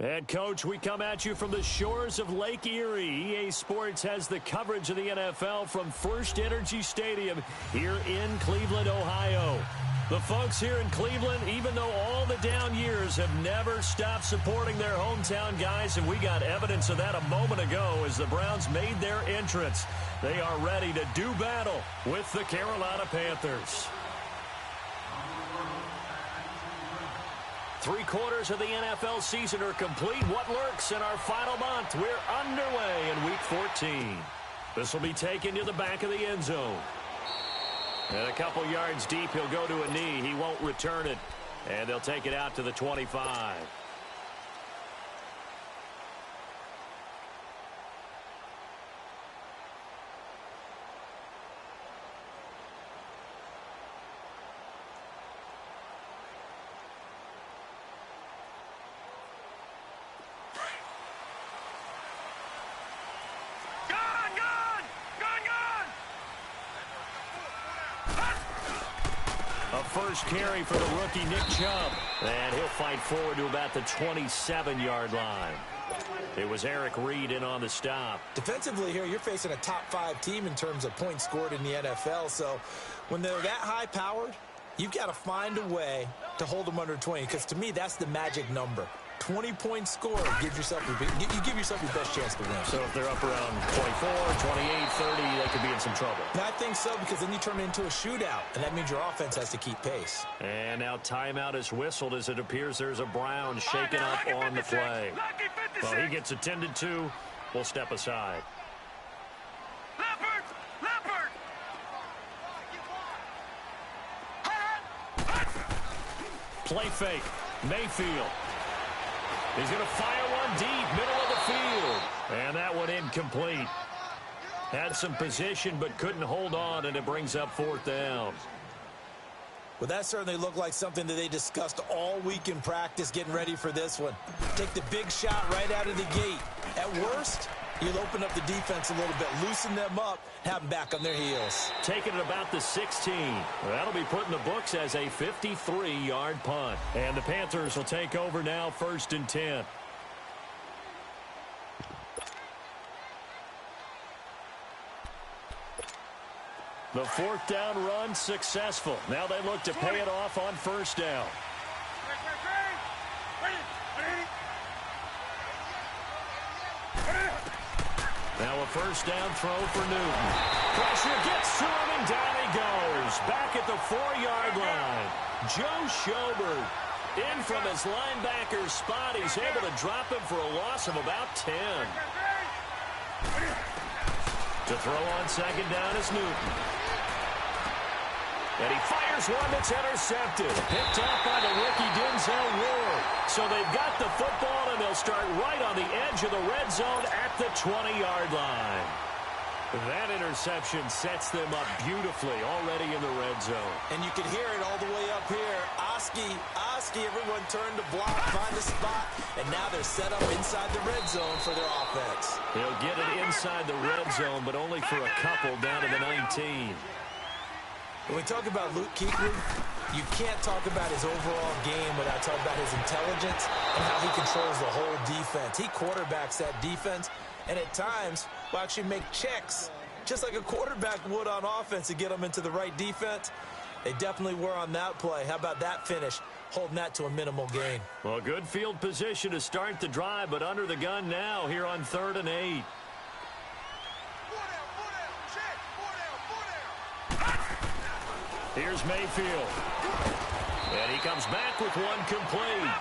And, Coach, we come at you from the shores of Lake Erie. EA Sports has the coverage of the NFL from First Energy Stadium here in Cleveland, Ohio. The folks here in Cleveland, even though all the down years, have never stopped supporting their hometown guys, and we got evidence of that a moment ago as the Browns made their entrance. They are ready to do battle with the Carolina Panthers. 3/4 of the NFL season are complete. What lurks in our final month? We're underway in Week 14. This will be taken to the back of the end zone. And a couple yards deep, he'll go to a knee. He won't return it. And they'll take it out to the 25. First carry for the rookie Nick Chubb. And he'll fight forward to about the 27-yard line. It was Eric Reed in on the stop. Defensively here, you're facing a top-5 team in terms of points scored in the NFL. So when they're that high-powered, you've got to find a way to hold them under 20. Because to me, that's the magic number. 20-point score, you give yourself your best chance to win. So if they're up around 24, 28, 30, they could be in some trouble. And I think so, because then you turn it into a shootout, and that means your offense has to keep pace. And now timeout is whistled as it appears there's a Brown shaken up on the play. Well, he gets attended to. We'll step aside. Play fake. Mayfield. He's going to fire one deep, middle of the field. And that one incomplete. Had some position but couldn't hold on, and it brings up 4th down. Well, that certainly looked like something that they discussed all week in practice getting ready for this one. Take the big shot right out of the gate. At worst, you'll open up the defense a little bit, loosen them up, have them back on their heels. Taking it about the 16. That'll be put in the books as a 53-yard punt. And the Panthers will take over now, 1st and 10. The 4th down run successful. Now they look to pay it off on 1st down. Now a 1st down throw for Newton. Pressure gets to him, and down he goes. Back at the 4-yard line. Joe Schobert in from his linebacker's spot. He's able to drop him for a loss of about 10. To throw on 2nd down is Newton. And he fires one that's intercepted. Picked off by the rookie Denzel Ward. So they've got the football, and they'll start right on the edge of the red zone at the 20-yard line. That interception sets them up beautifully already in the red zone. And you can hear it all the way up here. Oski, everyone turned to block, find a spot, and now they're set up inside the red zone for their offense. They'll get it inside the red zone, but only for a couple down to the 19. When we talk about Luke Kuechly, you can't talk about his overall game without talking about his intelligence and how he controls the whole defense. He quarterbacks that defense, and at times will actually make checks, just like a quarterback would on offense to get them into the right defense. They definitely were on that play. How about that finish, holding that to a minimal gain? Well, good field position to start the drive, but under the gun now here on 3rd and 8. Here's Mayfield. And he comes back with one complete.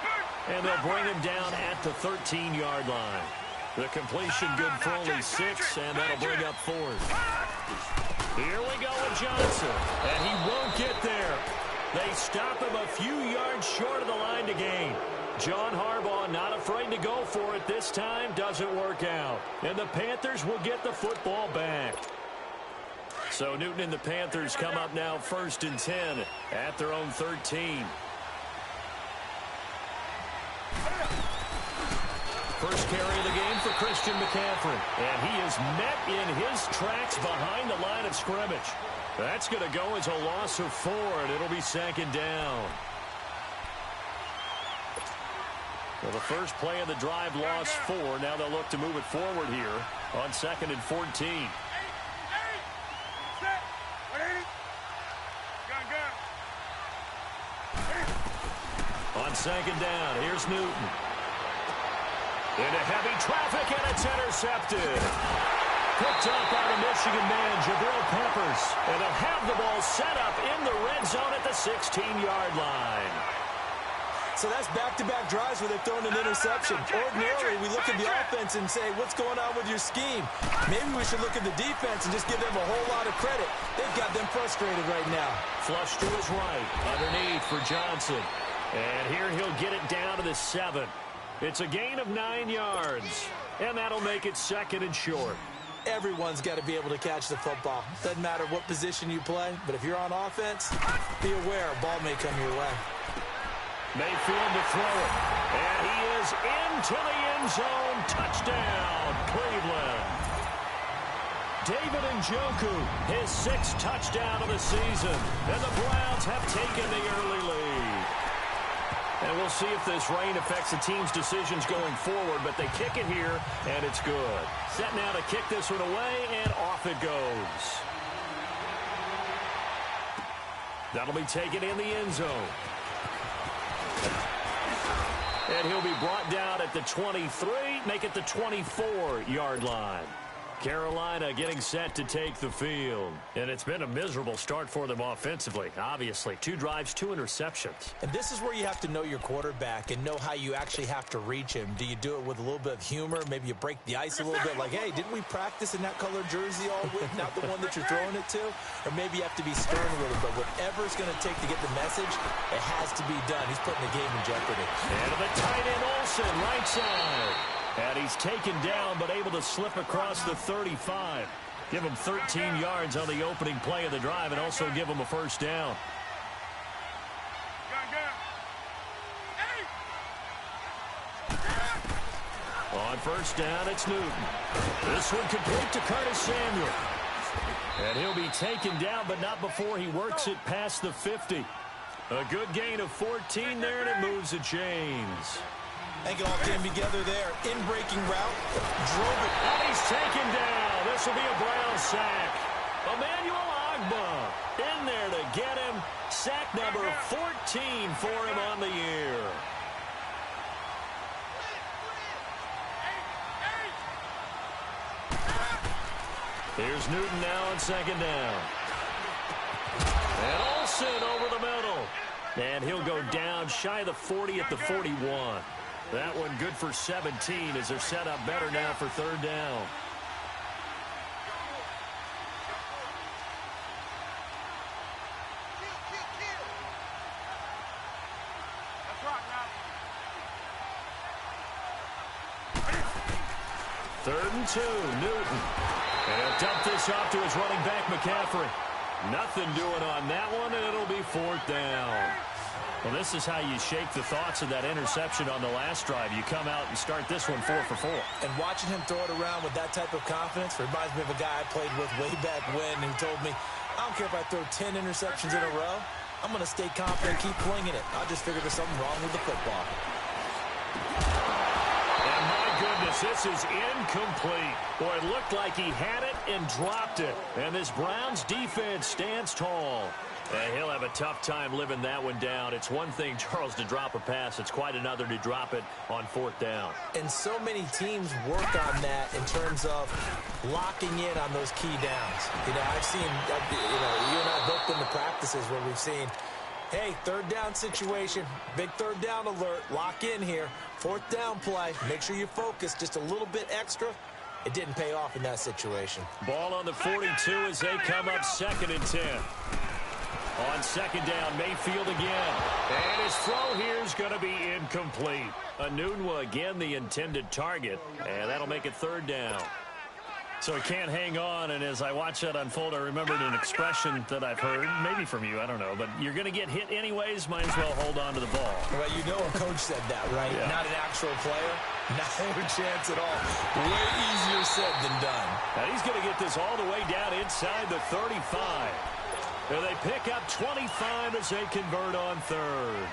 And they'll bring him down at the 13-yard line. The completion good for only 6, and that'll bring up 4th. Here we go with Johnson. And he won't get there. They stop him a few yards short of the line to gain. John Harbaugh not afraid to go for it this time. Doesn't work out. And the Panthers will get the football back. So Newton and the Panthers come up now 1st and 10 at their own 13. First carry of the game for Christian McCaffrey. And he is met in his tracks behind the line of scrimmage. That's going to go as a loss of 4, and it'll be 2nd down. Well, the first play of the drive lost 4. Now they'll look to move it forward here on 2nd and 14. On 2nd down, here's Newton. Into heavy traffic, and it's intercepted. Picked up by the Michigan man, Jabril Peppers. And they'll have the ball set up in the red zone at the 16-yard line. So that's back-to-back drives where they've thrown an interception. Ordinarily, we look at the offense and say, what's going on with your scheme? Maybe we should look at the defense and just give them a whole lot of credit. They've got them frustrated right now. Flush to his right, underneath for Johnson. And here he'll get it down to the 7. It's a gain of 9 yards. And that'll make it 2nd and short. Everyone's got to be able to catch the football. Doesn't matter what position you play, but if you're on offense, be aware a ball may come your way. Mayfield to throw it. And he is into the end zone. Touchdown, Cleveland. David Njoku, his 6th touchdown of the season. And the Browns have taken the early lead. And we'll see if this rain affects the team's decisions going forward, but they kick it here, and it's good. Set now to kick this one away, and off it goes. That'll be taken in the end zone. And he'll be brought down at the 23, make it the 24-yard line. Carolina getting set to take the field. And it's been a miserable start for them offensively, obviously. 2 drives, 2 interceptions. And this is where you have to know your quarterback and know how you actually have to reach him. Do you do it with a little bit of humor? Maybe you break the ice a little bit like, hey, didn't we practice in that colored jersey all week, not the one that you're throwing it to? Or maybe you have to be stern with him. But whatever it's going to take to get the message, it has to be done. He's putting the game in jeopardy. And the tight end Olsen, right side. And he's taken down, but able to slip across the 35. Give him 13 yards on the opening play of the drive and also give him a first down. On first down, it's Newton. This one complete to Curtis Samuel. And he'll be taken down, but not before he works it past the 50. A good gain of 14 there, and it moves the chains. I think it all came together there. In-breaking route, drove it. And he's taken down. This will be a Brown sack. Emmanuel Ogbah in there to get him. Sack number 14 for him on the year. Here's Newton now on 2nd down. And Olsen over the middle. And he'll go down shy of the 40 at the 41. That one good for 17 as they're set up better now for 3rd down. Third and 2, Newton. And he'll dump this off to his running back, McCaffrey. Nothing doing on that one, and it'll be 4th down. Well, this is how you shake the thoughts of that interception on the last drive. You come out and start this one 4 for 4. And watching him throw it around with that type of confidence reminds me of a guy I played with way back when who told me, I don't care if I throw 10 interceptions in a row. I'm going to stay confident, keep flinging it. I'll just figure there's something wrong with the football. And my goodness, this is incomplete. Boy, it looked like he had it and dropped it. And this Browns defense stands tall. And he'll have a tough time living that one down. It's one thing, Charles, to drop a pass. It's quite another to drop it on 4th down. And so many teams work on that in terms of locking in on those key downs. You know, I've seen, you and I both been to practices where we've seen, hey, 3rd down situation, big 3rd down alert, lock in here, 4th down play, make sure you focus just a little bit extra. It didn't pay off in that situation. Ball on the 42 as they come up 2nd and 10. On 2nd down, Mayfield again. And his throw here is going to be incomplete. Anunwa again the intended target. And that'll make it 3rd down. So he can't hang on, and as I watch that unfold, I remembered an expression that I've heard, maybe from you, I don't know, but you're going to get hit anyways, might as well hold on to the ball. Well, you know a coach said that, right? Yeah. Not an actual player. Not a chance at all. Way easier said than done. Now he's going to get this all the way down inside the 35. And they pick up 25 as they convert on 3rd.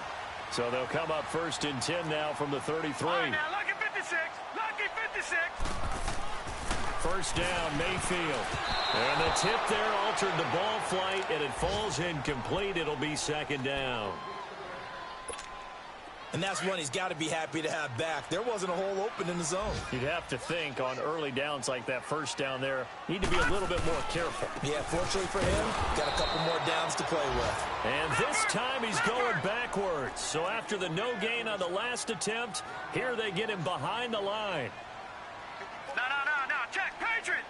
So they'll come up 1st and 10 now from the 33. All right, now, lucky 56. Lucky 56. First down, Mayfield. And the tip there altered the ball flight, and it falls incomplete. It'll be 2nd down. And that's one he's got to be happy to have back. There wasn't a hole open in the zone. You'd have to think on early downs like that first down there, need to be a little bit more careful. Yeah, fortunately for him, got a couple more downs to play with. And this time he's going backwards. So after the no gain on the last attempt, here they get him behind the line. No. Check. Patriot.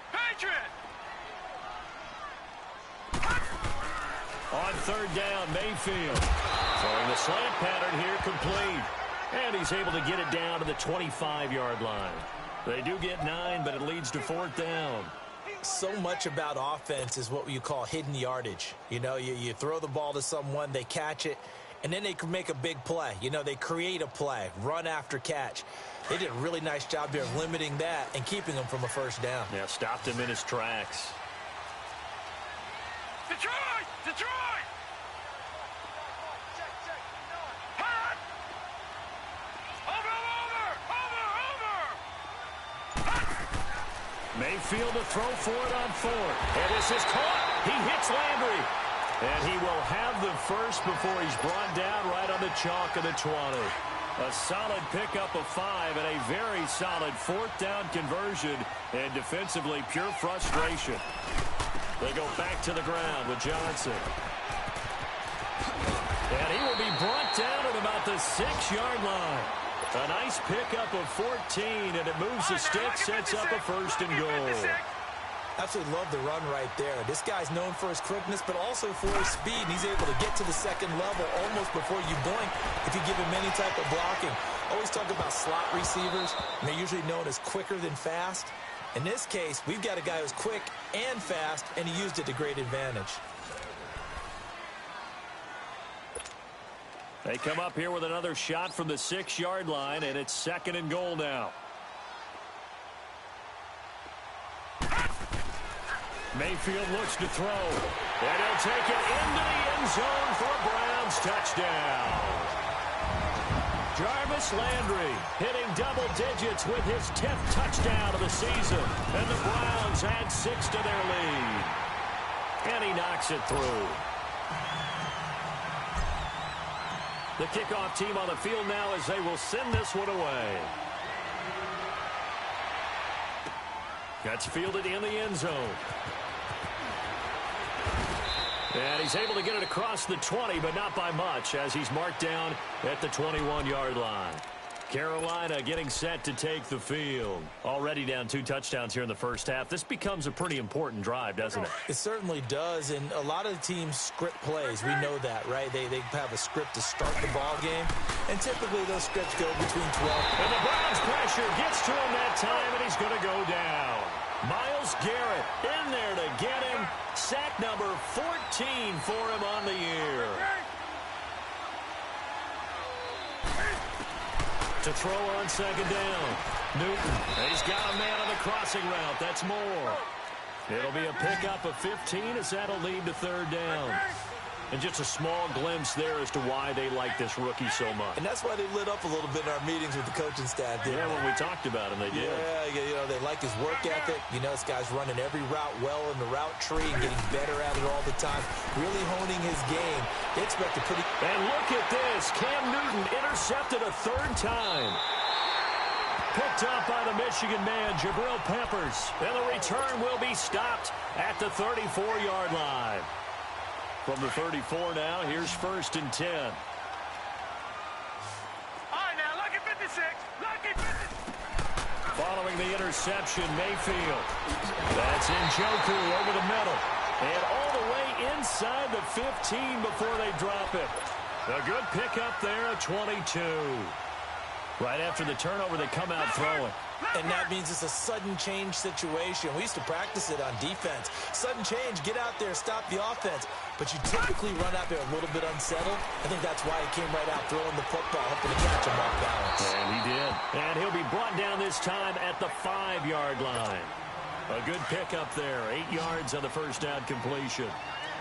On 3rd down, Mayfield. Throwing the slant pattern here complete. And he's able to get it down to the 25-yard line. They do get 9, but it leads to 4th down. So much about offense is what you call hidden yardage. You know, you throw the ball to someone, they catch it, and then they can make a big play. You know, they create a play, run after catch. They did a really nice job there of limiting that and keeping him from a 1st down. Yeah, stopped him in his tracks. Detroit. Hot. Over. Mayfield to throw for it on 4th. And this is caught. He hits Landry. And he will have the first before he's brought down right on the chalk of the 20. A solid pickup of 5 and a very solid 4th down conversion. And defensively, pure frustration. They go back to the ground with Johnson. And he will be brought down at about the 6-yard line. A nice pickup of 14, and it moves the stick, sets up a 1st and goal. Absolutely love the run right there. This guy's known for his quickness, but also for his speed. And he's able to get to the 2nd level almost before you blink if you give him any type of blocking. Always talk about slot receivers, and they're usually known as quicker than fast. In this case, we've got a guy who's quick and fast, and he used it to great advantage. They come up here with another shot from the 6-yard line, and it's 2nd and goal now. Mayfield looks to throw, and he'll take it into the end zone for a Browns touchdown. Jarvis Landry hitting double digits with his 10th touchdown of the season, and the Browns add 6 to their lead. And he knocks it through. The kickoff team on the field now as they will send this one away. That's fielded in the end zone. And he's able to get it across the 20, but not by much, as he's marked down at the 21-yard line. Carolina getting set to take the field. Already down 2 touchdowns here in the first half. This becomes a pretty important drive, doesn't it? It certainly does, and a lot of the teams script plays. We know that, right? They have a script to start the ball game, and typically those scripts go between 12. And the Browns pressure gets to him that time, and he's going to go down. Myles Garrett in there to get him. Sack number 14 for him on the year. To throw on 2nd down. Newton. He's got a man on the crossing route. That's more. It'll be a pickup of 15 as that'll lead to 3rd down. And just a small glimpse there as to why they like this rookie so much. And that's why they lit up a little bit in our meetings with the coaching staff. Yeah, when we talked about him, they did. Yeah, you know, they like his work ethic. You know, this guy's running every route well in the route tree and getting better at it all the time. Really honing his game. They expect a pretty... And look at this. Cam Newton intercepted a 3rd time. Picked up by the Michigan man, Jabril Peppers. And the return will be stopped at the 34-yard line. From the 34 now, here's 1st and 10. All right, now, lucky 56. Lucky 56. Following the interception, Mayfield. That's Njoku over the middle. And all the way inside the 15 before they drop it. A good pickup there at 22. Right after the turnover, they come out throwing. And that means it's a sudden change situation. We used to practice it on defense. Sudden change, get out there, stop the offense. But you typically run out there a little bit unsettled. I think that's why he came right out throwing the football, hoping to catch him off balance. And he did. And he'll be brought down this time at the 5-yard line. A good pickup there. 8 yards on the first down completion.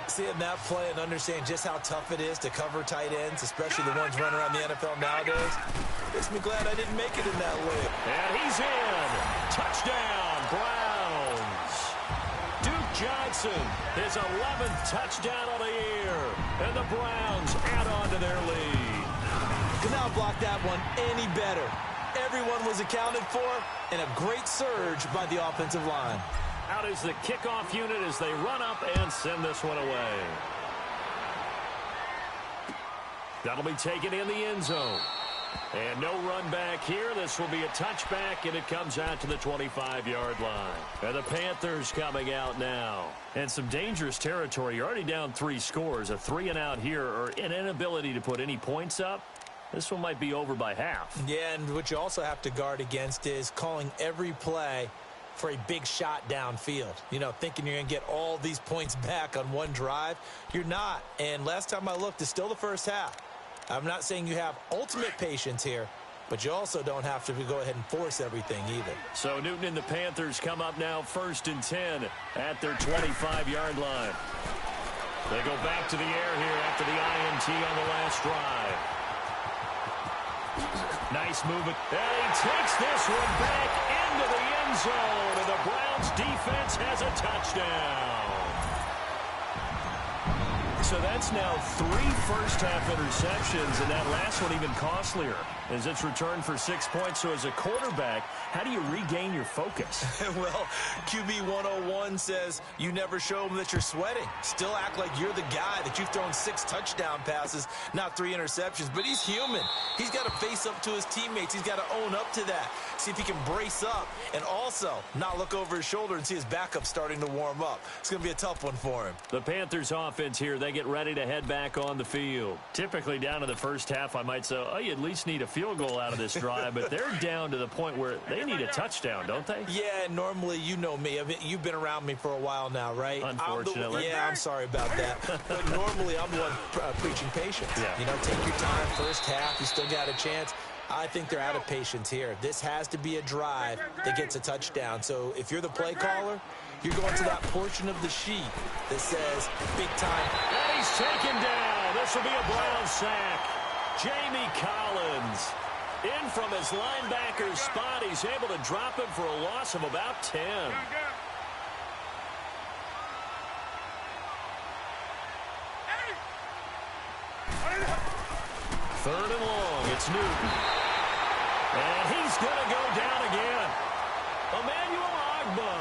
Seeing that play and understand just how tough it is to cover tight ends, especially the ones running around the NFL nowadays, makes me glad I didn't make it in that league. And he's in. Touchdown, Browns. Duke Johnson, his 11th touchdown of the year. And the Browns add on to their lead. Could not block that one any better. Everyone was accounted for, and a great surge by the offensive line. Out is the kickoff unit as they run up and send this one away. That'll be taken in the end zone. And no run back here. This will be a touchback, and it comes out to the 25-yard line. And the Panthers coming out now. And some dangerous territory. You're already down 3 scores. A 3-and-out here, or an inability to put any points up. This one might be over by half. Yeah, and what you also have to guard against is calling every play for a big shot downfield. You know, thinking you're going to get all these points back on one drive. You're not. And last time I looked, it's still the first half. I'm not saying you have ultimate patience here, but you also don't have to go ahead and force everything either. So Newton and the Panthers come up now 1st and 10 at their 25-yard line. They go back to the air here after the INT on the last drive. Nice movement. And he takes this one back into the end zone, and the Browns defense has a touchdown. So that's now 3 first-half interceptions, and that last one even costlier as it's returned for 6 points. So as a quarterback, how do you regain your focus? Well, QB 101 says you never show them that you're sweating. Still act like you're the guy, that you've thrown 6 touchdown passes, not 3 interceptions. But he's human. He's got to face up to his teammates. He's got to own up to that. See if he can brace up and also not look over his shoulder and see his backup starting to warm up. It's going to be a tough one for him. The Panthers offense here, they get ready to head back on the field. Typically down to the first half, I might say, oh, you at least need a field goal out of this drive, but they're down to the point where they need a touchdown, don't they? Yeah, normally, you know me. I mean, you've been around me for a while now, right? Unfortunately. I'm sorry about that. But normally, I'm the one preaching patience. Yeah. You know, take your time, first half, you still got a chance. I think they're out of patience here. This has to be a drive that gets a touchdown. So if you're the play caller, you're going to that portion of the sheet that says big time. And he's taken down. This will be a Brown sack. Jamie Collins in from his linebacker spot. He's able to drop him for a loss of about 10. Third and long. It's Newton. And he's going to go down again. Emmanuel Agba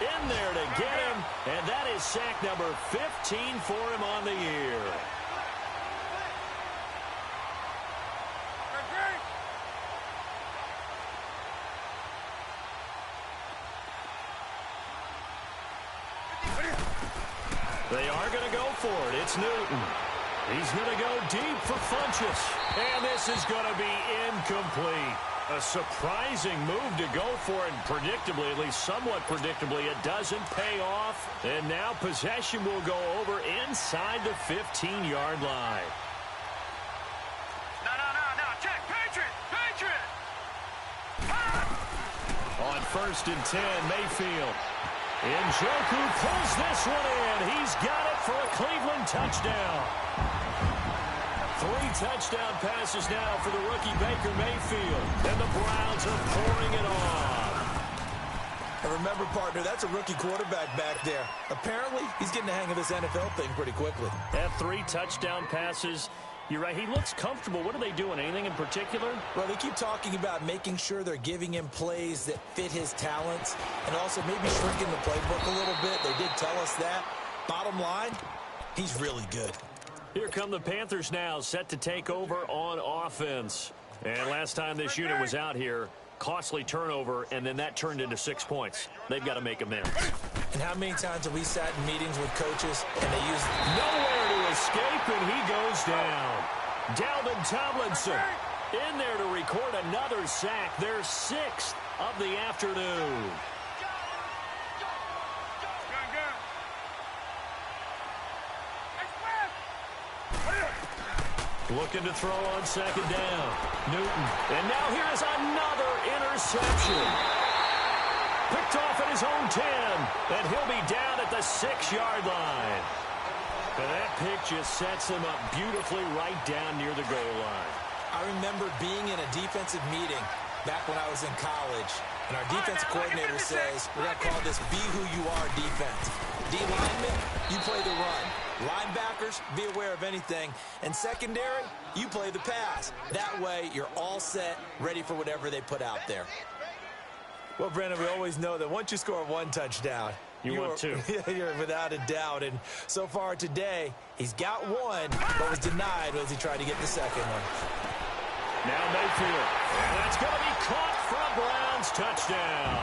in there to get him. And that is sack number 15 for him on the year. They are going to go for it. It's Newton. He's going to go deep for Funchess. And this is going to be incomplete. A surprising move to go for it. Predictably, at least somewhat predictably, it doesn't pay off. And now possession will go over inside the 15-yard line. No. Check. Patriot. On 1st and 10, Mayfield. Njoku pulls this one in. He's got it for a Cleveland touchdown. 3 touchdown passes now for the rookie Baker Mayfield. And the Browns are pouring it on. And remember, partner, that's a rookie quarterback back there. Apparently, he's getting the hang of this NFL thing pretty quickly. Have 3 touchdown passes. You're right. He looks comfortable. What are they doing? Anything in particular? Well, they keep talking about making sure they're giving him plays that fit his talents and also maybe shrinking the playbook a little bit. They did tell us that. Bottom line, he's really good. Here come the Panthers now, set to take over on offense. And last time this unit was out here, costly turnover, and then that turned into 6 points. They've got to make amends. And how many times have we sat in meetings with coaches and they use nowhere to escape, and he goes down. Dalvin Tomlinson in there to record another sack, their 6th of the afternoon. Looking to throw on 2nd down. Newton. And now here's another interception. Picked off at his own 10. And he'll be down at the 6-yard line. And that pick just sets him up beautifully right down near the goal line. I remember being in a defensive meeting back when I was in college, and our defensive coordinator says, we're going to call this be who you are defense. D linemen, you play the run. Linebackers, be aware of anything. And secondary, you play the pass. That way, you're all set, ready for whatever they put out there. Well, Brandon, we always know that once you score one touchdown, you want two. You're without a doubt. And so far today, he's got one, but was denied as he tried to get the second one. Now Mayfield. And that's going to be caught from Browns. Touchdown.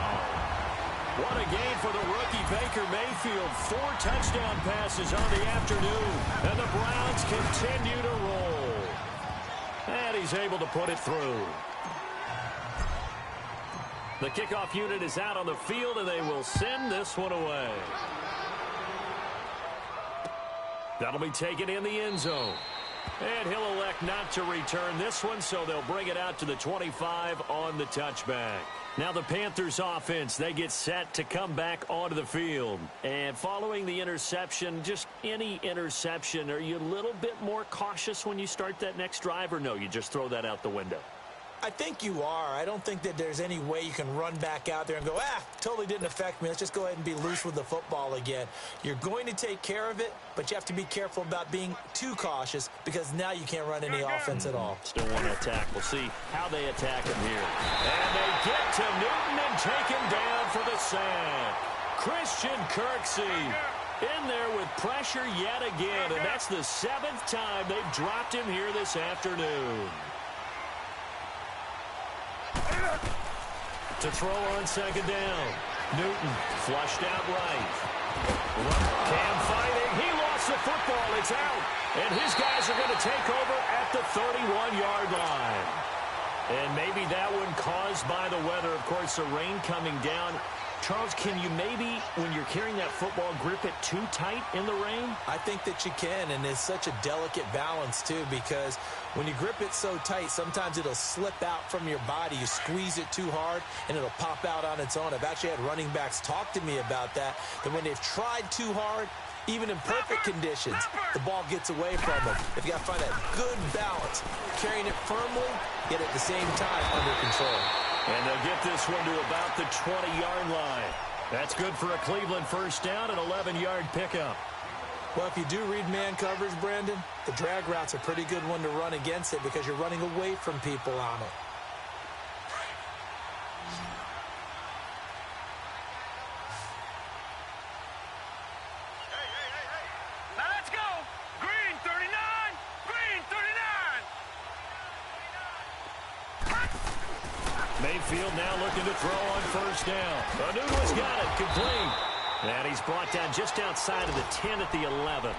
What a game for the rookie Baker Mayfield. 4 touchdown passes on the afternoon. And the Browns continue to roll. And he's able to put it through. The kickoff unit is out on the field, and they will send this one away. That'll be taken in the end zone. And he'll elect not to return this one, so they'll bring it out to the 25 on the touchback. Now the Panthers offense, they get set to come back onto the field. And following the interception, just any interception, are you a little bit more cautious when you start that next drive, or no, you just throw that out the window? I think you are. I don't think that there's any way you can run back out there and go, totally didn't affect me. Let's just go ahead and be loose with the football again. You're going to take care of it, but you have to be careful about being too cautious because now you can't run any offense at all. Still want to attack. We'll see how they attack him here. And they get to Newton and take him down for the sack. Christian Kirksey in there with pressure yet again, and that's the 7th time they've dropped him here this afternoon. To throw on second down. Newton flushed out right. Cam fighting. He lost the football. It's out. And his guys are going to take over at the 31-yard line. And maybe that one caused by the weather. Of course, the rain coming down. Charles, can you maybe, when you're carrying that football, grip it too tight in the rain? I think that you can, and it's such a delicate balance, too, because when you grip it so tight, sometimes it'll slip out from your body. You squeeze it too hard, and it'll pop out on its own. I've actually had running backs talk to me about that when they've tried too hard, even in perfect conditions, the ball gets away from them. If you got to find that good balance, carrying it firmly, yet at the same time under control. And they'll get this one to about the 20-yard line. That's good for a Cleveland first down, an 11-yard pickup. Well, if you do read man coverage, Brandon, the drag route's a pretty good one to run against it because you're running away from people on it. Now let's go. Green 39. Green 39. Mayfield now looking to throw on first down. Anunu's got it, complete. And he's brought down just outside of the 10 at the 11.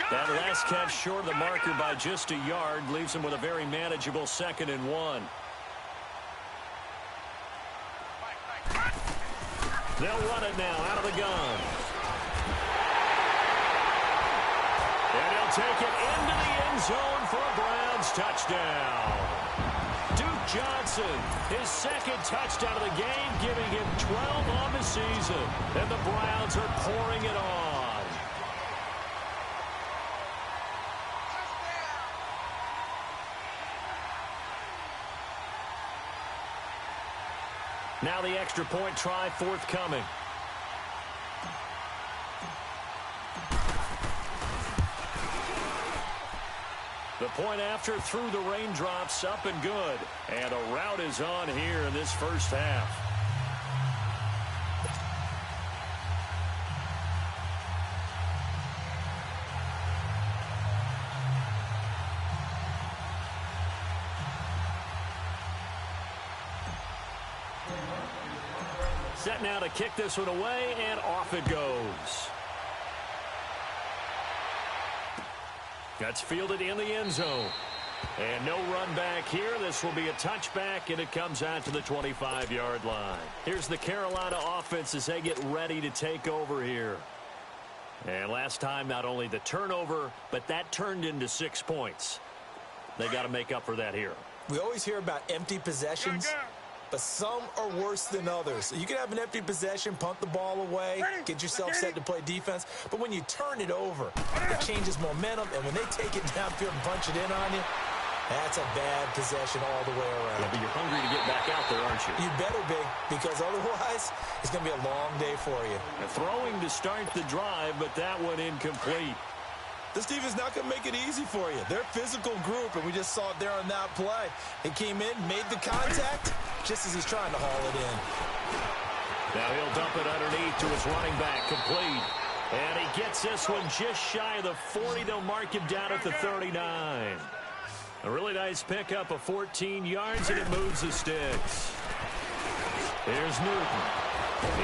That last catch short of the marker by just a yard leaves him with a very manageable 2nd and 1. They'll run it now out of the gun. And he'll take it into the end zone for a Browns touchdown. Johnson, his 2nd touchdown of the game, giving him 12 on the season. And the Browns are pouring it on. Now the extra point try forthcoming. The point after through the raindrops, up and good. And a rout is on here in this first half. Set now to kick this one away, and off it goes. That's fielded in the end zone. And no run back here. This will be a touchback, and it comes out to the 25-yard line. Here's the Carolina offense as they get ready to take over here. And last time, not only the turnover, but that turned into 6 points. They got to make up for that here. We always hear about empty possessions. but some are worse than others. You can have an empty possession, punt the ball away, get yourself set to play defense, but when you turn it over, it changes momentum, and when they take it downfield and punch it in on you, that's a bad possession all the way around. Yeah, but you're hungry to get back out there, aren't you? You better be, because otherwise, it's going to be a long day for you. Throwing to start the drive, but that one incomplete. This defense is not going to make it easy for you. They're a physical group, and we just saw it there on that play. He came in, made the contact, just as he's trying to haul it in. Now he'll dump it underneath to his running back, complete. And he gets this one just shy of the 40. They'll mark him down at the 39. A really nice pickup of 14 yards, and it moves the sticks. Here's Newton.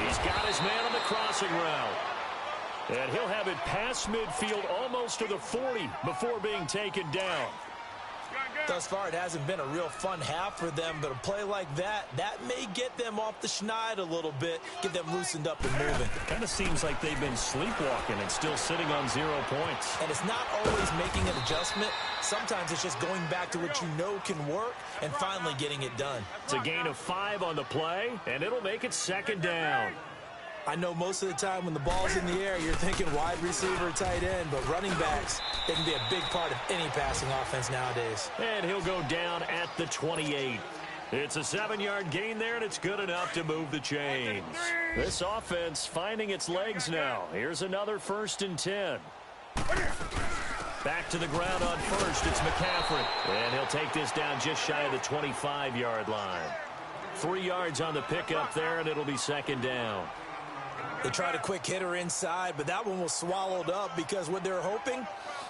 He's got his man on the crossing route. And he'll have it past midfield almost to the 40 before being taken down. Thus far, it hasn't been a real fun half for them, but a play like that may get them off the schneid a little bit, get them loosened up and moving. Kind of seems like they've been sleepwalking and still sitting on 0 points. And it's not always making an adjustment. Sometimes it's just going back to what you know can work and finally getting it done. It's a gain of 5 on the play, and it'll make it second down. I know most of the time when the ball's in the air, you're thinking wide receiver, tight end, but running backs, they can be a big part of any passing offense nowadays. And he'll go down at the 28. It's a 7-yard gain there, and it's good enough to move the chains. This offense finding its legs now. Here's another 1st and 10. Back to the ground on first. It's McCaffrey. And he'll take this down just shy of the 25-yard line. 3 yards on the pickup there, and it'll be second down. They tried a quick hitter inside, but that one was swallowed up because what they're hoping,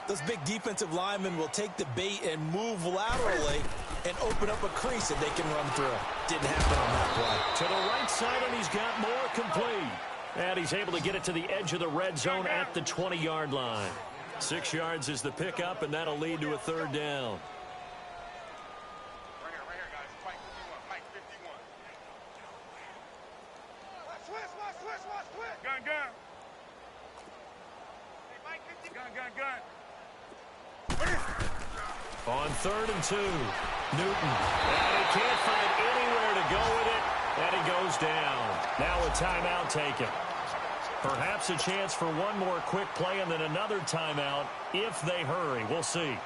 those big defensive linemen will take the bait and move laterally and open up a crease that they can run through. Didn't happen on that play. To the right side, and he's got more, complete. And he's able to get it to the edge of the red zone at the 20-yard line. 6 yards is the pickup, and that'll lead to a 3rd down. On 3rd and 2, Newton. And he can't find anywhere to go with it, and he goes down. Now a timeout taken. Perhaps a chance for one more quick play and then another timeout if they hurry. We'll see.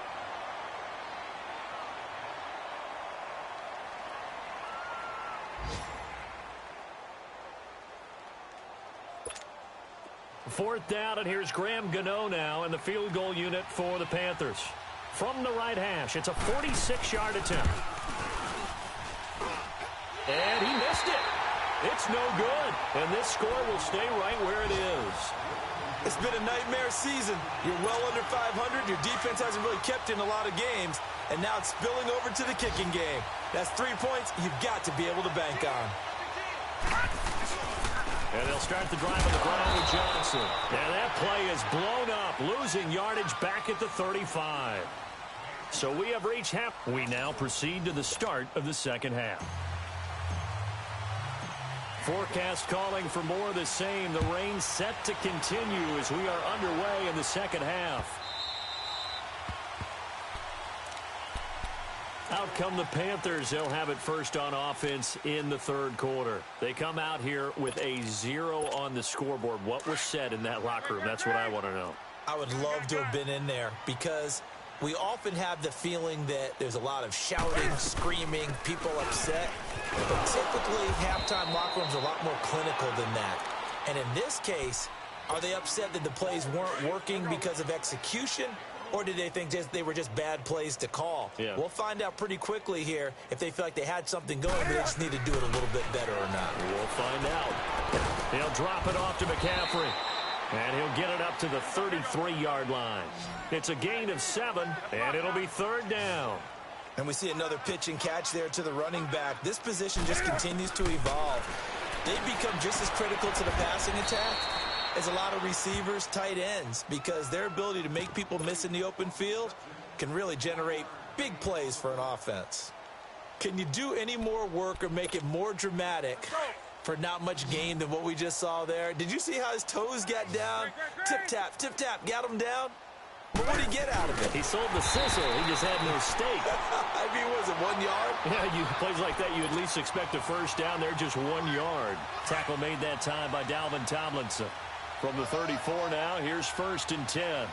Fourth down, and here's Graham Gano now in the field goal unit for the Panthers. From the right hash, it's a 46-yard attempt. And he missed it. It's no good. And this score will stay right where it is. It's been a nightmare season. You're well under 500. Your defense hasn't really kept in a lot of games. And now it's spilling over to the kicking game. That's 3 points you've got to be able to bank on. And they'll start the drive on the ground with Johnson. And that play is blown up, losing yardage back at the 35. So we have reached half. We now proceed to the start of the second half. Forecast calling for more of the same. The rain set to continue as we are underway in the second half. Out come the Panthers. They'll have it first on offense in the 3rd quarter. They come out here with a 0 on the scoreboard. What was said in that locker room? That's what I want to know. I would love to have been in there because we often have the feeling that there's a lot of shouting, screaming, people upset. But typically, halftime locker rooms are a lot more clinical than that. And in this case, are they upset that the plays weren't working because of execution? Or did they think they were just bad plays to call? Yeah. We'll find out pretty quickly here if they feel like they had something going, but they just need to do it a little bit better or not. We'll find out. He'll drop it off to McCaffrey. And he'll get it up to the 33-yard line. It's a gain of 7, and it'll be 3rd down. And we see another pitch and catch there to the running back. This position just continues to evolve. They've become just as critical to the passing attack as a lot of receivers, tight ends, because their ability to make people miss in the open field can really generate big plays for an offense. Can you do any more work or make it more dramatic for not much gain than what we just saw there? Did you see how his toes got down? Tip-tap, got him down. But what did he get out of it? He sold the sizzle. He just had no steak. I mean, was it 1 yard? Yeah, plays like that, you at least expect a first down. They're just 1 yard. Tackle made that time by Dalvin Tomlinson. From the 34 now, here's 1st and 10.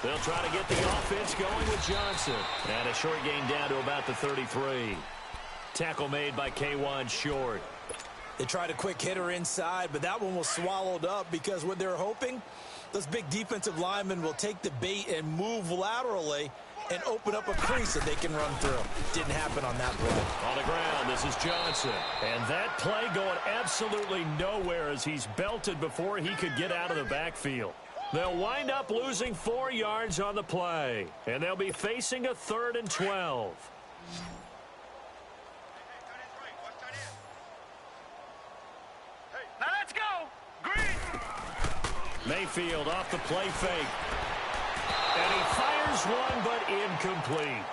They'll try to get the offense going with Johnson. And a short gain down to about the 33. Tackle made by K'Wan Short. They tried a quick hitter inside, but that one was swallowed up because what they're hoping, those big defensive linemen will take the bait and move laterally and open up a crease that they can run through. Didn't happen on that play. On the ground, this is Johnson. And that play going absolutely nowhere as he's belted before he could get out of the backfield. They'll wind up losing 4 yards on the play. And they'll be facing a 3rd and 12. Now let's go. Green. Mayfield off the play fake. And he fires one, but incomplete.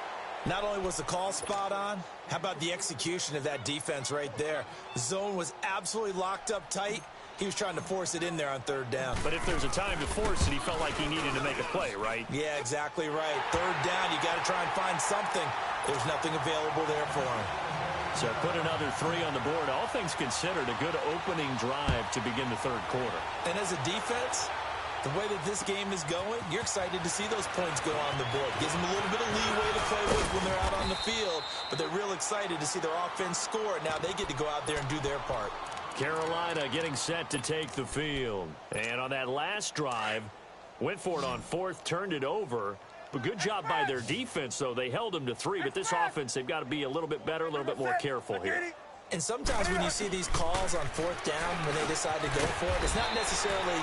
Not only was the call spot on, how about the execution of that defense right there? The zone was absolutely locked up tight. He was trying to force it in there on 3rd down. But if there's a time to force it, he felt like he needed to make a play, right? Yeah, exactly right. 3rd down, you got to try and find something. There's nothing available there for him. So put another 3 on the board. All things considered, a good opening drive to begin the 3rd quarter. And as a defense, the way that this game is going, you're excited to see those points go on the board. Gives them a little bit of leeway to play with when they're out on the field, but they're real excited to see their offense score. Now they get to go out there and do their part. Carolina getting set to take the field. And on that last drive, went for it on 4th, turned it over. But good job by their defense, though. They held them to 3, but this offense, they've got to be a little bit better, a little bit more careful here. And sometimes when you see these calls on 4th down, when they decide to go for it, it's not necessarily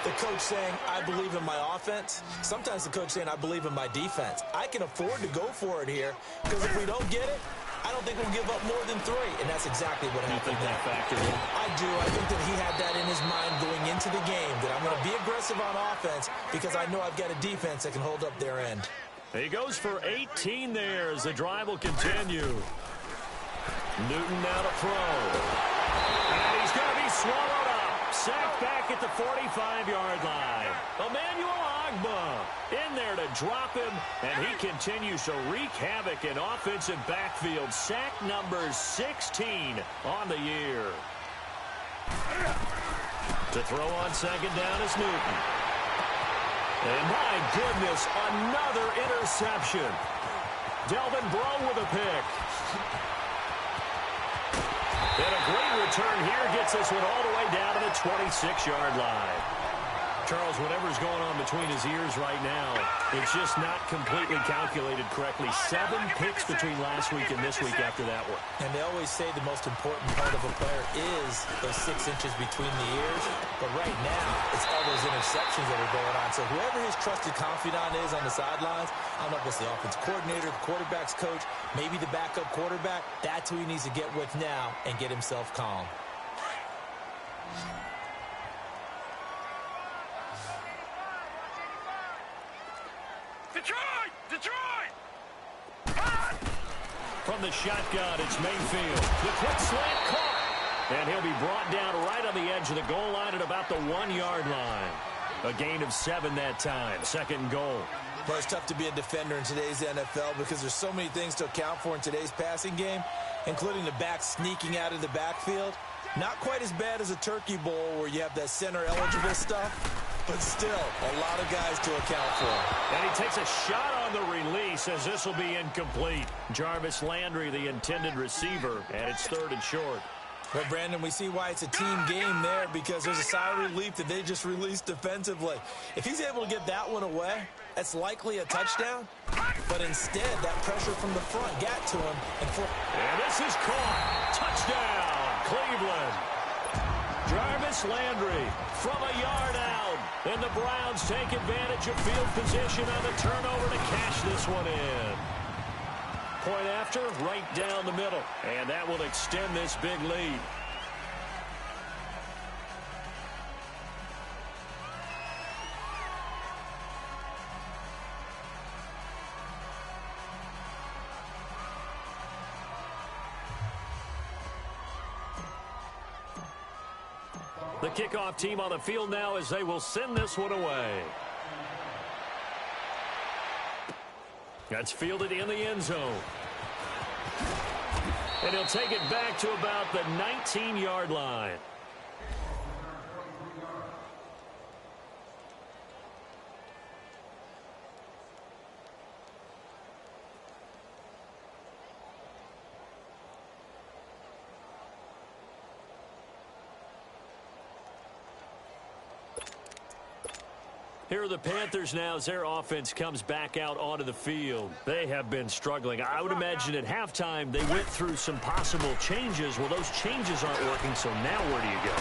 the coach saying, I believe in my offense. Sometimes the coach saying, I believe in my defense. I can afford to go for it here because if we don't get it, I don't think we'll give up more than 3, and that's exactly what happened. You think that factored in? I do. I think that he had that in his mind going into the game, that I'm going to be aggressive on offense because I know I've got a defense that can hold up their end. He goes for 18 there as the drive will continue. Newton now to throw. And he's going to be swallowed up. Sacked back at the 45-yard line. Emmanuel Ogbah in there to drop him, and he continues to wreak havoc in offensive backfield. Sack number 16 on the year. To throw on 2nd down is Newton. And my goodness, another interception. Delvin Breaux with a pick. And a great return here gets this one all the way down to the 26-yard line. Charles, whatever's going on between his ears right now, it's just not completely calculated correctly. 7 picks between last week and this week after that one. And they always say the most important part of a player is those 6 inches between the ears. But right now, it's all those interceptions that are going on. So whoever his trusted confidant is on the sidelines, I don't know if it's the offense coordinator, the quarterback's coach, maybe the backup quarterback, that's who he needs to get with now and get himself calm. Detroit! Detroit! From the shotgun, it's Mayfield. The quick slant caught. And he'll be brought down right on the edge of the goal line at about the 1-yard line. A gain of 7 that time. 2nd goal. Well, it's tough to be a defender in today's NFL because there's so many things to account for in today's passing game, including the back sneaking out of the backfield. Not quite as bad as a turkey bowl where you have that center-eligible stuff, but still a lot of guys to account for. And he takes a shot on the release as this will be incomplete. Jarvis Landry, the intended receiver, and it's 3rd and short. Well, Brandon, we see why it's a team game there because there's a sigh of relief that they just released defensively. If he's able to get that one away, that's likely a touchdown. But instead, that pressure from the front got to him. And this is caught. Touchdown, Cleveland. Jarvis Landry from a yard out. And the Browns take advantage of field position on the turnover to cash this one in. Point after, right down the middle. And that will extend this big lead. The kickoff team on the field now as they will send this one away. That's fielded in the end zone. And he'll take it back to about the 19-yard line. Here are the Panthers now as their offense comes back out onto the field. They have been struggling. I would imagine at halftime they went through some possible changes. Well, those changes aren't working, so now where do you go?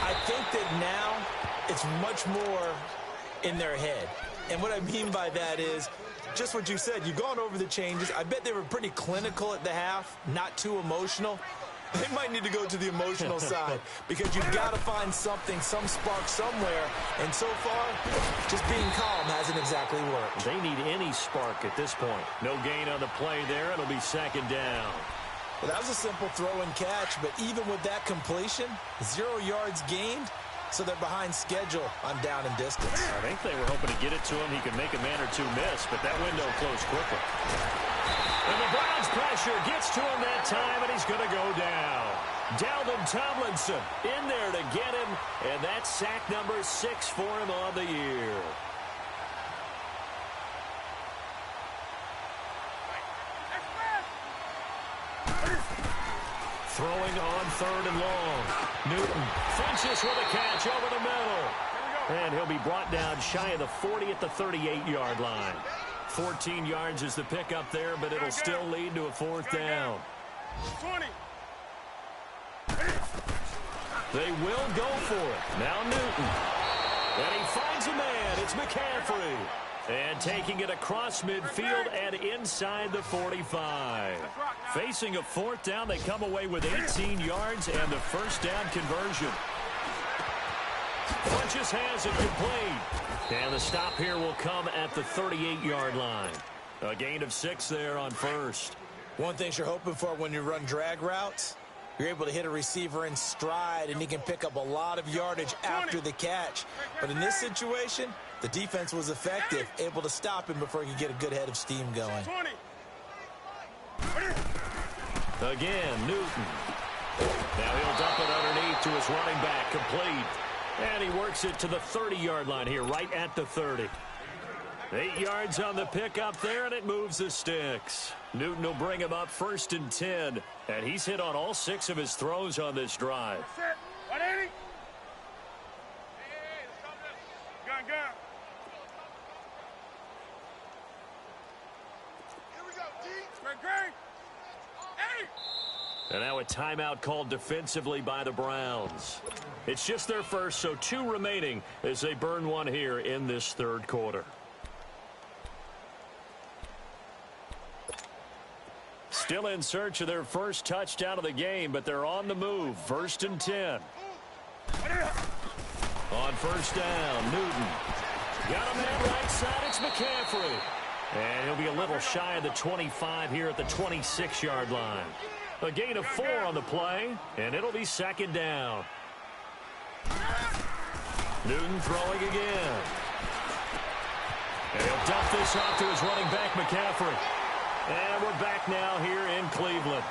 I think that now it's much more in their head. And what I mean by that is just what you said. You've gone over the changes. I bet they were pretty clinical at the half, not too emotional. They might need to go to the emotional side because you've got to find something, some spark somewhere. And so far, just being calm hasn't exactly worked. They need any spark at this point. No gain on the play there. It'll be second down. Well, that was a simple throw and catch, but even with that completion, 0 yards gained, so they're behind schedule on down and distance. I think they were hoping to get it to him. He could make a man or two miss, but that window closed quickly. And the Browns pressure gets to him that time, and he's going to go down. Dalvin Tomlinson in there to get him, and that's sack number 6 for him on the year. Throwing on 3rd and long. Newton flinches with a catch over the middle. And he'll be brought down shy of the 40 at the 38-yard line. 14 yards is the pickup there, but it'll still lead to a 4th down. 20. They will go for it. Now Newton. And he finds a man. It's McCaffrey. And taking it across midfield and inside the 45. Facing a 4th down, they come away with 18 yards and the 1st down conversion. Funches has it complete. And the stop here will come at the 38-yard line. A gain of 6 there on 1st. One thing you're hoping for when you run drag routes, you're able to hit a receiver in stride, and he can pick up a lot of yardage after the catch. But in this situation, the defense was effective, able to stop him before he could get a good head of steam going. Again, Newton. Now he'll dump it underneath to his running back, complete. And he works it to the 30-yard line here, right at the 30. 8 yards on the pickup there, and it moves the sticks. Newton will bring him up 1st and 10, and he's hit on all 6 of his throws on this drive. Set. 180. Gun. Here we go, D. Great. And now a timeout called defensively by the Browns. It's just their first, so 2 remaining as they burn one here in this 3rd quarter. Still in search of their first touchdown of the game, but they're on the move. 1st and 10. On 1st down, Newton. Got a man right side, it's McCaffrey. And he'll be a little shy of the 25 here at the 26-yard line. A gain of 4 on the play, and it'll be 2nd down. Newton throwing again. And he'll dump this off to his running back, McCaffrey. And we're back now here in Cleveland.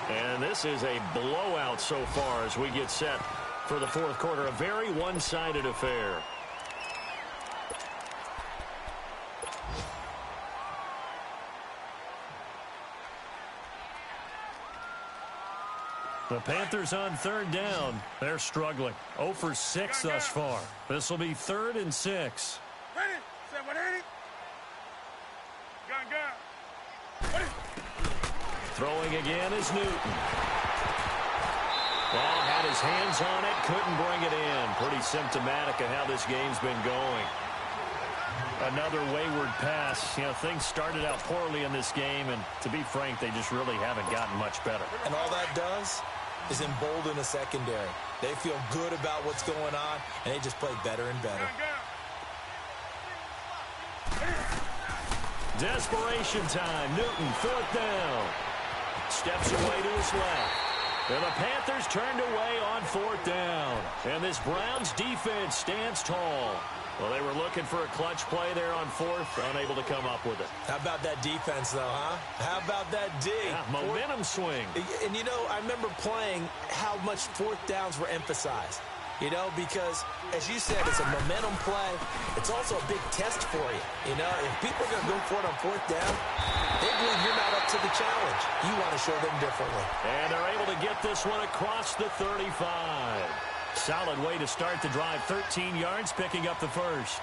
And this is a blowout so far as we get set for the 4th quarter. A very one-sided affair. The Panthers on 3rd down. They're struggling. 0 for 6 thus far. This will be 3rd and 6. Ready. Set 180. Gun. Ready. Throwing again is Newton. Ball had his hands on it, couldn't bring it in. Pretty symptomatic of how this game's been going. Another wayward pass. You know, things started out poorly in this game, and to be frank, they just really haven't gotten much better. And all that does is embolden a secondary. They feel good about what's going on, and they just play better and better. Desperation time. Newton, 4th down. Steps away to his left. And the Panthers turned away on 4th down. And this Browns defense stands tall. Well, they were looking for a clutch play there on 4th, unable to come up with it. How about that defense, though, huh? How about that D? Yeah, momentum swing. And, you know, I remember playing how much 4th downs were emphasized. You know, because, as you said, it's a momentum play. It's also a big test for you. You know, if people are going to go for it on 4th down, they believe you're not up to the challenge. You want to show them differently. And they're able to get this one across the 35. Solid way to start the drive. 13 yards, picking up the first.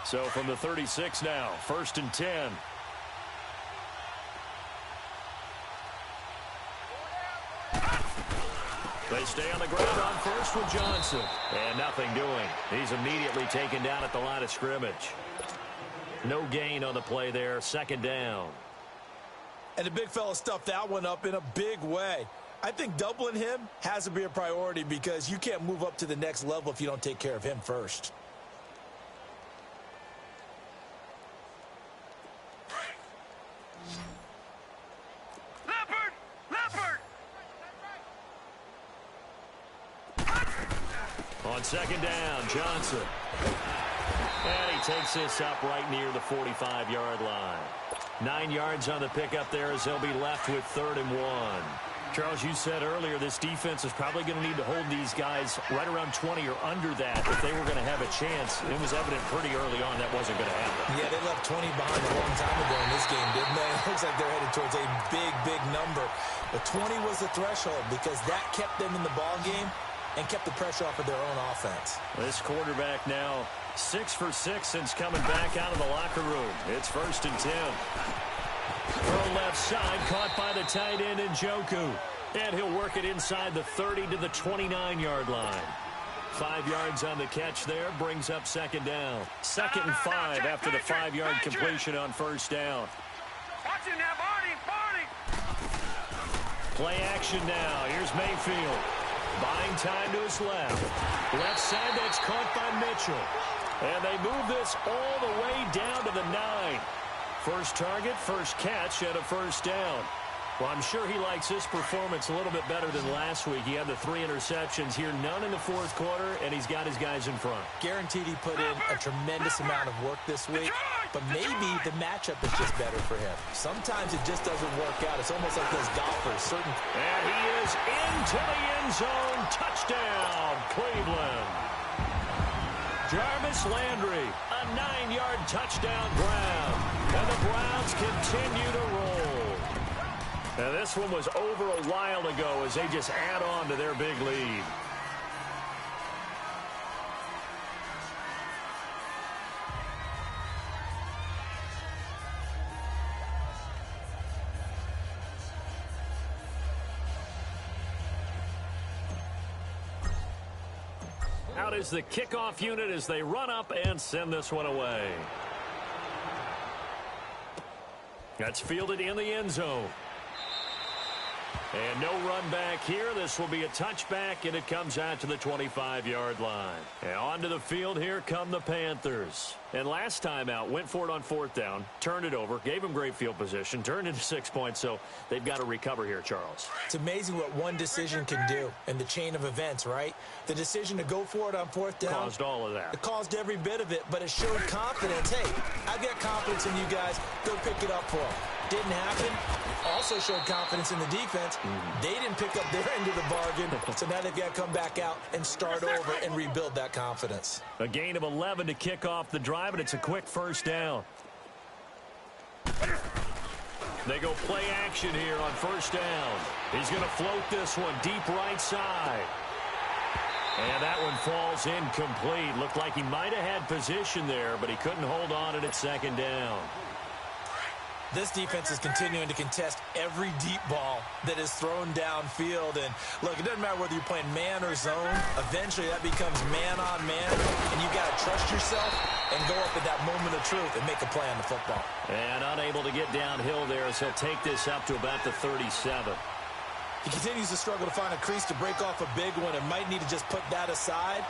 So from the 36 now, 1st and 10. They stay on the ground on first with Johnson. And nothing doing. He's immediately taken down at the line of scrimmage. No gain on the play there. 2nd down. And the big fella stuffed that one up in a big way. I think doubling him has to be a priority because you can't move up to the next level if you don't take care of him first. On 2nd down, Johnson. And he takes this up right near the 45-yard line. 9 yards on the pickup there as they'll be left with 3rd and 1. Charles, you said earlier this defense is probably going to need to hold these guys right around 20 or under that if they were going to have a chance. It was evident pretty early on that wasn't going to happen. Yeah, they left 20 behind a long time ago in this game, didn't they? It looks like they're headed towards a big, big number. But 20 was the threshold because that kept them in the ball game and kept the pressure off of their own offense. This quarterback now 6 for 6 since coming back out of the locker room. It's 1st and 10. Throw left side, caught by the tight end Njoku. And he'll work it inside the 30 to the 29-yard line. 5 yards on the catch there, brings up 2nd down. 2nd and 5 after the 5-yard completion on 1st down. Watch him now, Barney. Play action now. Here's Mayfield. Buying time to his left. Left side, that's caught by Mitchell. And they move this all the way down to the 9. First target, first catch, and a 1st down. Well, I'm sure he likes this performance a little bit better than last week. He had the 3 interceptions here, none in the 4th quarter, and he's got his guys in front. Guaranteed he put in a tremendous amount of work this week, but maybe the matchup is just better for him. Sometimes it just doesn't work out. It's almost like those golfers. And he is into the end zone. Touchdown, Cleveland. Jarvis Landry, a 9-yard touchdown grab. And the Browns continue to roll. Now, this one was over a while ago as they just add on to their big lead. Out is the kickoff unit as they run up and send this one away. That's fielded in the end zone. And no run back here. This will be a touchback, and it comes out to the 25-yard line. And onto the field here come the Panthers. And last time out, went for it on 4th down, turned it over, gave them great field position, turned into 6 points, so they've got to recover here, Charles. It's amazing what one decision can do in the chain of events, right? The decision to go for it on 4th down. Caused all of that. It caused every bit of it, but it showed confidence. Hey, I've got confidence in you guys. Go pick it up for them. Didn't happen. Also showed confidence in the defense. They didn't pick up their end of the bargain, so now they've got to come back out and start over and rebuild that confidence. A gain of 11 to kick off the drive, and it's a quick 1st down. They go play action here on 1st down. He's going to float this one deep right side. And that one falls incomplete. Looked like he might have had position there, but he couldn't hold on it at 2nd down. This defense is continuing to contest every deep ball that is thrown downfield. And, look, it doesn't matter whether you're playing man or zone. Eventually, that becomes man-on-man, and you've got to trust yourself and go up at that moment of truth and make a play on the football. And unable to get downhill there as he'll take this up to about the 37. He continues to struggle to find a crease to break off a big one and might need to just put that aside.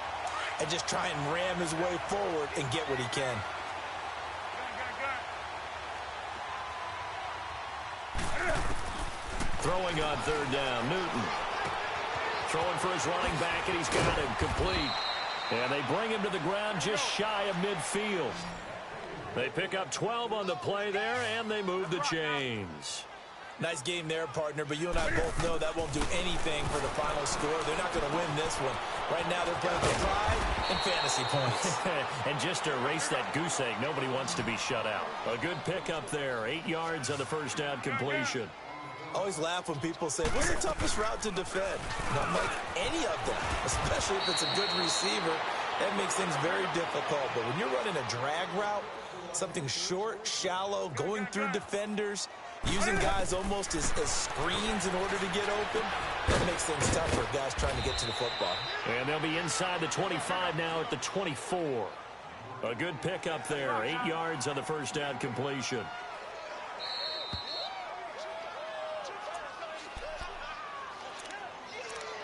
and just try and ram his way forward and get what he can. Throwing on third down, Newton. Throwing for his running back, and he's got him complete. And they bring him to the ground just shy of midfield. They pick up 12 on the play there, and they move the chains. Nice game there, partner, but you and I both know that won't do anything for the final score. They're not going to win this one. Right now, they're playing for pride and fantasy points. And just to erase that goose egg, nobody wants to be shut out. A good pickup there, 8 yards on the first down completion. I always laugh when people say, what's the toughest route to defend? Not like any of them, especially if it's a good receiver. That makes things very difficult. But when you're running a drag route, something short, shallow, going through defenders, using guys almost as screens in order to get open, that makes things tough for guys trying to get to the football. And they'll be inside the 25 now at the 24. A good pickup there, 8 yards on the first down completion.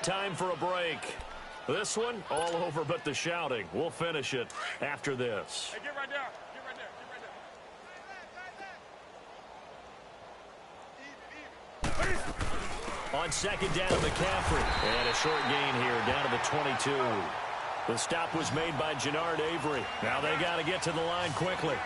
Time for a break. This one, all over but the shouting. We'll finish it after this. Hey, get right there. Get right there. Get right there. On second down, McCaffrey. And a short gain here, down to the 22. The stop was made by Jannard Avery. Now they got to get to the line quickly.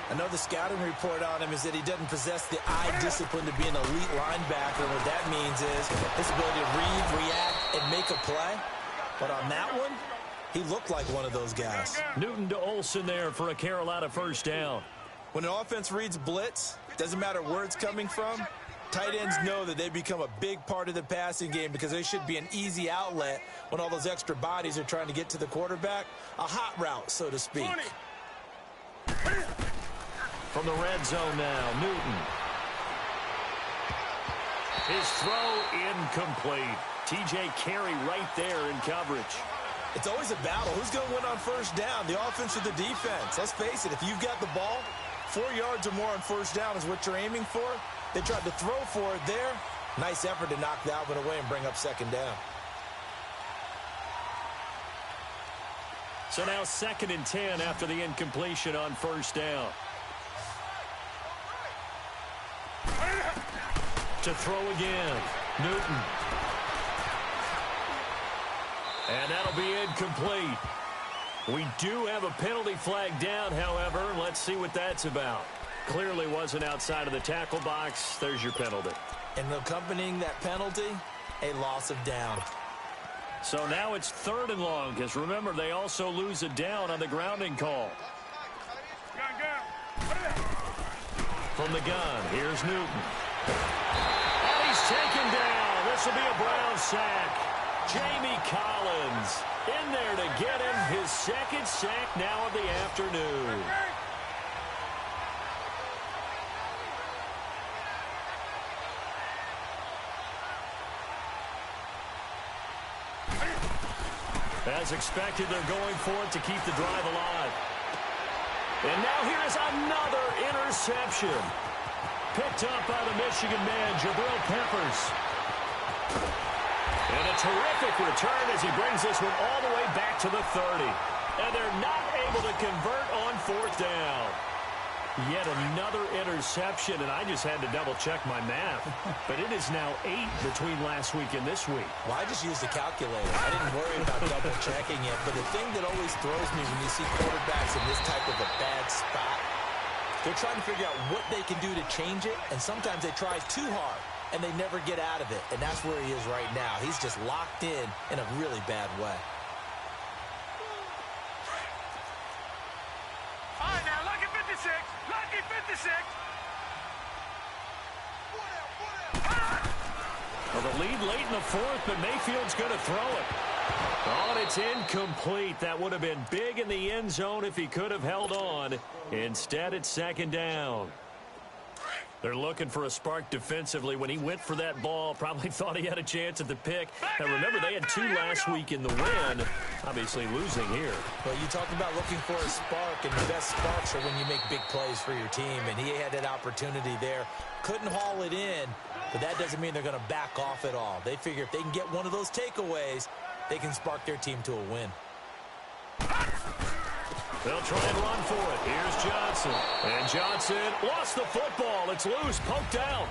I know the scouting report on him is that he doesn't possess the eye discipline to be an elite linebacker. And what that means is his ability to read, react, and make a play. But on that one, he looked like one of those guys. Newton to Olsen there for a Carolina first down. When an offense reads blitz, doesn't matter where it's coming from, tight ends know that they become a big part of the passing game because they should be an easy outlet when all those extra bodies are trying to get to the quarterback. A hot route, so to speak. From the red zone now, Newton. His throw incomplete. TJ Carey right there in coverage. It's always a battle. Who's going to win on first down, the offense or the defense? Let's face it, if you've got the ball, 4 yards or more on first down is what you're aiming for. They tried to throw for it there. Nice effort to knock that one away and bring up second down. So now 2nd and 10 after the incompletion on first down. To throw again, Newton. And that'll be incomplete. We do have a penalty flag down, however. Let's see what that's about. Clearly wasn't outside of the tackle box. There's your penalty. And accompanying that penalty, a loss of down. So now it's 3rd and long, because remember, they also lose a down on the grounding call. From the gun, here's Newton. And he's taken down. This will be a Brown sack. Jamie Collins in there to get him his 2nd sack now of the afternoon. As expected, they're going for it to keep the drive alive. And now here is another interception. Picked up by the Michigan man, Jabril Peppers. And a terrific return as he brings this one all the way back to the 30. And they're not able to convert on 4th down. Yet another interception, and I just had to double-check my math. But it is now 8 between last week and this week. Well, I just used a calculator. I didn't worry about double-checking it. But the thing that always throws me when you see quarterbacks in this type of a bad spot, they're trying to figure out what they can do to change it, and sometimes they try too hard, and they never get out of it. And that's where he is right now. He's just locked in a really bad way. All right, now, lucky 56. Lucky 56. Well, the lead late in the 4th, but Mayfield's going to throw it. Oh, and it's incomplete. That would have been big in the end zone if he could have held on. Instead, it's 2nd down. They're looking for a spark defensively. When he went for that ball, probably thought he had a chance at the pick. Now, remember, they had 2 last week in the win. Obviously losing here. Well, you talk about looking for a spark, and the best sparks are when you make big plays for your team. And he had that opportunity there. Couldn't haul it in, but that doesn't mean they're going to back off at all. They figure if they can get one of those takeaways, they can spark their team to a win. They'll try and run for it. Here's Johnson. And Johnson lost the football. It's loose, poked out.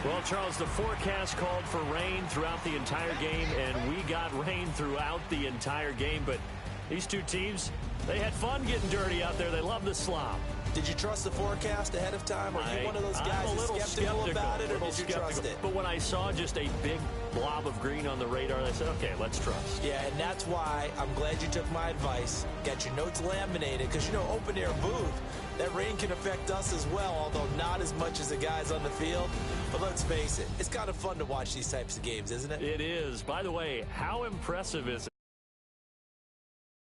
Well, Charles, the forecast called for rain throughout the entire game, and we got rain throughout the entire game. But these two teams, they had fun getting dirty out there. They love the slop. Did you trust the forecast ahead of time? Are you one of those guys who's skeptical about it, or did you trust it? But when I saw just a big blob of green on the radar, I said, okay, let's trust. Yeah, and that's why I'm glad you took my advice. Got your notes laminated, because, you know, open-air booth, that rain can affect us as well, although not as much as the guys on the field. But let's face it, it's kind of fun to watch these types of games, isn't it? It is. By the way, how impressive is it?